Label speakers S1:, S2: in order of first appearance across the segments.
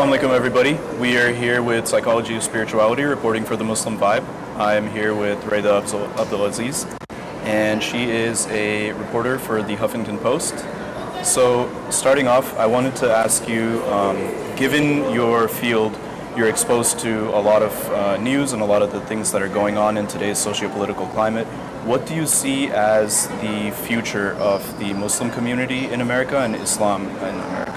S1: Assalamu alaikum, everybody. We are here with Psychology of Spirituality, reporting for the Muslim Vibe. I'm here with Reda Abdulaziz, and she is a reporter for the Huffington Post. So, starting off, I wanted to ask you, given your field, you're exposed to a lot of news and a lot of the things that are going on in today's socio-political climate. What do you see as the future of the Muslim community in America and Islam in America?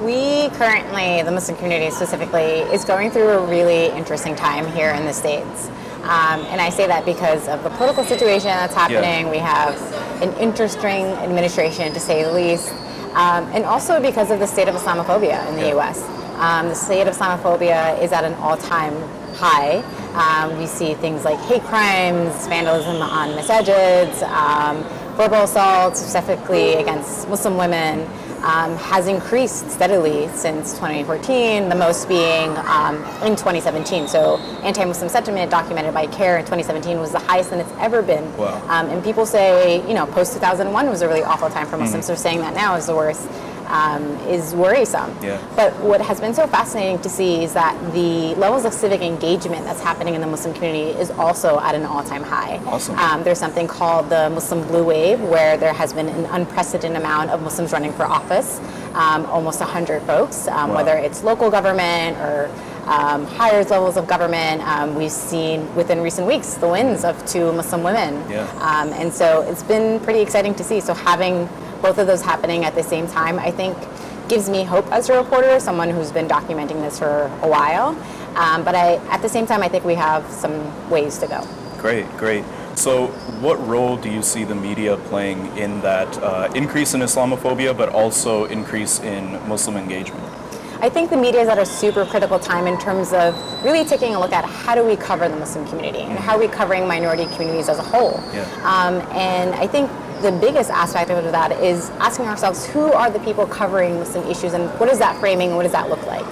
S2: We currently, the Muslim community specifically, is going through a really interesting time here in the States. And I say that because of the political situation that's happening. Yeah. We have an interesting administration, to say the least, and also because of the state of Islamophobia in the U.S. The state of Islamophobia is at an all-time high. We see things like hate crimes, vandalism on masajids, verbal assaults, specifically against Muslim women, has increased steadily since 2014, the most being in 2017. So anti-Muslim sentiment documented by CARE in 2017 was the highest than it's ever been.
S1: Wow.
S2: And people say, post-2001 was a really awful time for Muslims, so saying that now is the worst is worrisome.
S1: Yeah.
S2: But what has been so fascinating to see is that the levels of civic engagement that's happening in the Muslim community is also at an all-time high.
S1: Awesome.
S2: There's something called the Muslim Blue Wave, where there has been an unprecedented amount of Muslims running for office, almost 100 folks,
S1: Wow.
S2: whether it's local government or higher levels of government. We've seen within recent weeks the wins of 2 Muslim women.
S1: Yeah.
S2: And so it's been pretty exciting to see. So having both of those happening at the same time, I think, gives me hope as a reporter, someone who's been documenting this for a while. But at the same time, I think we have some ways to go.
S1: Great. So what role do you see the media playing in that increase in Islamophobia, but also increase in Muslim engagement?
S2: I think the media is at a super critical time in terms of really taking a look at how do we cover the Muslim community and how are we covering minority communities as a whole.
S1: Yeah.
S2: And I think the biggest aspect of that is asking ourselves, who are the people covering Muslim issues and what is that framing and what does that look like?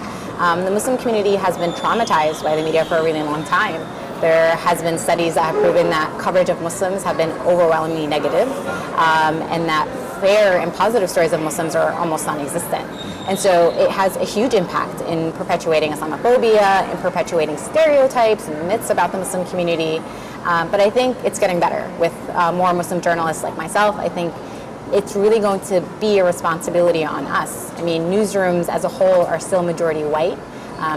S2: The Muslim community has been traumatized by the media for a really long time. There has been studies that have proven that coverage of Muslims have been overwhelmingly negative, and that fair and positive stories of Muslims are almost non-existent. And so it has a huge impact in perpetuating Islamophobia, in perpetuating stereotypes and myths about the Muslim community. But I think it's getting better with more Muslim journalists like myself. I think it's really going to be a responsibility on us. I mean, newsrooms as a whole are still majority white.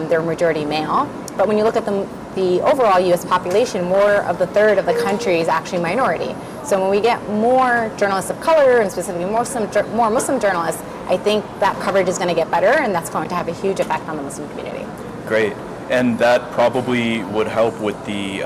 S2: They're majority male. But when you look at the overall U.S. population, more of the third of the country is actually minority. So when we get more journalists of color, and specifically more Muslim journalists, I think that coverage is going to get better, and that's going to have a huge effect on the Muslim community.
S1: Great. And that probably would help with the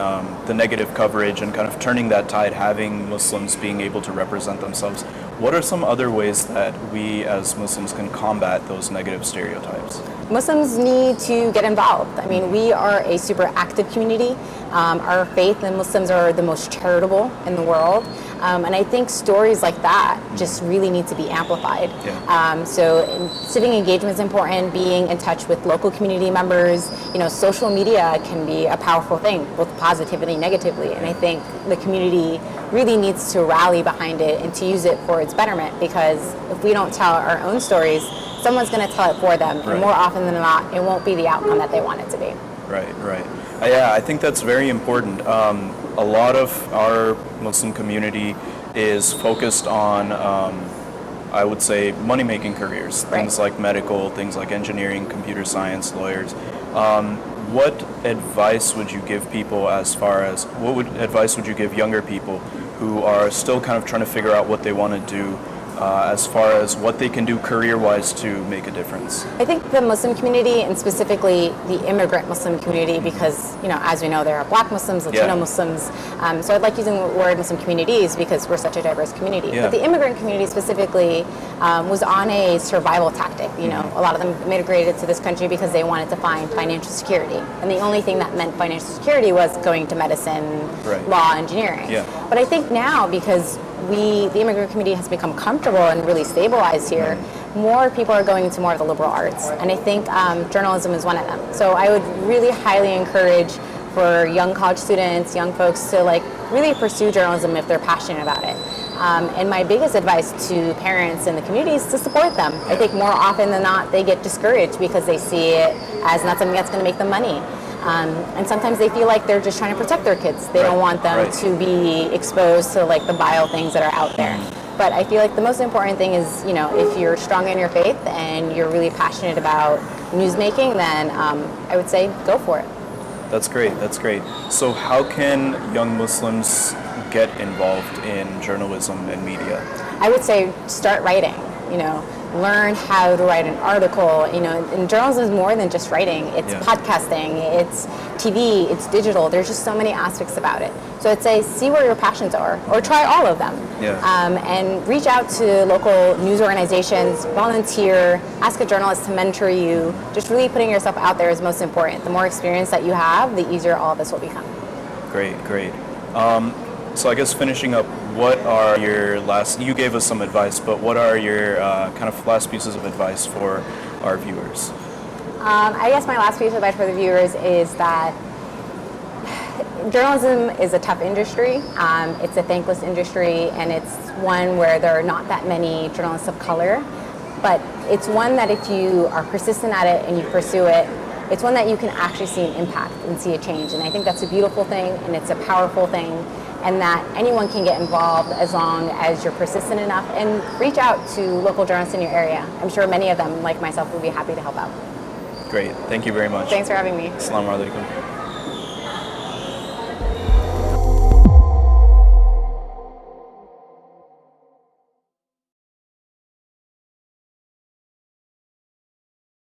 S1: negative coverage and kind of turning that tide, having Muslims being able to represent themselves. What are some other ways that we as Muslims can combat those negative stereotypes?
S2: Muslims need to get involved. I mean, we are a super active community. Our faith and Muslims are the most charitable in the world. And I think stories like that just really need to be amplified.
S1: Yeah.
S2: So civic engagement is important, being in touch with local community members. Social media can be a powerful thing, both positively and negatively. And I think the community really needs to rally behind it and to use it for its betterment, because if we don't tell our own stories, someone's going to tell it for them.
S1: Right.
S2: And more often than not, it won't be the outcome that they want it to be.
S1: Right. Yeah, I think that's very important. A lot of our Muslim community is focused on, I would say, money-making careers,
S2: Right.
S1: Things like medical, things like engineering, computer science, lawyers. What advice would you give people advice would you give younger people who are still kind of trying to figure out what they want to do as far as what they can do career-wise to make a difference?
S2: I think the Muslim community, and specifically the immigrant Muslim community, because, as we know, there are Black Muslims, Latino Muslims, so I'd like using the word Muslim communities because we're such a diverse community.
S1: Yeah.
S2: But the immigrant community specifically was on a survival tactic. A lot of them immigrated to this country because they wanted to find financial security. And the only thing that meant financial security was going to medicine,
S1: Right.
S2: law, engineering.
S1: Yeah.
S2: But I think now, because the immigrant community has become comfortable and really stabilized here, more people are going into more of the liberal arts. And I think journalism is one of them. So I would really highly encourage for young college students, young folks to really pursue journalism if they're passionate about it. And my biggest advice to parents in the community is to support them. I think more often than not, they get discouraged because they see it as not something that's going to make them money. And sometimes they feel like they're just trying to protect their kids. They don't want them to be exposed to like the vile things that are out there. But I feel like the most important thing is, you know, if you're strong in your faith and you're really passionate about newsmaking, then I would say go for it.
S1: That's great. That's great. So how can young Muslims get involved in journalism and media?
S2: I would say start writing, you know, learn how to write an article, you know, and journalism is more than just writing. It's podcasting, it's TV, it's digital. There's just so many aspects about it. So I'd say see where your passions are or try all of them. And reach out to local news organizations, volunteer, ask a journalist to mentor you. Just really putting yourself out there is most important. The more experience that you have, the easier all of this will become.
S1: Great, great. So I guess finishing up, what are your you gave us some advice, but what are your kind of last pieces of advice for our viewers?
S2: I guess my last piece of advice for the viewers is that journalism is a tough industry. It's a thankless industry, and it's one where there are not that many journalists of color, but it's one that if you are persistent at it and you pursue it, it's one that you can actually see an impact and see a change. And I think that's a beautiful thing, and it's a powerful thing, and that anyone can get involved as long as you're persistent enough and reach out to local journalists in your area. I'm sure many of them, like myself, will be happy to help out.
S1: Great. Thank you very much.
S2: Thanks for having me.
S1: Assalamu alaikum.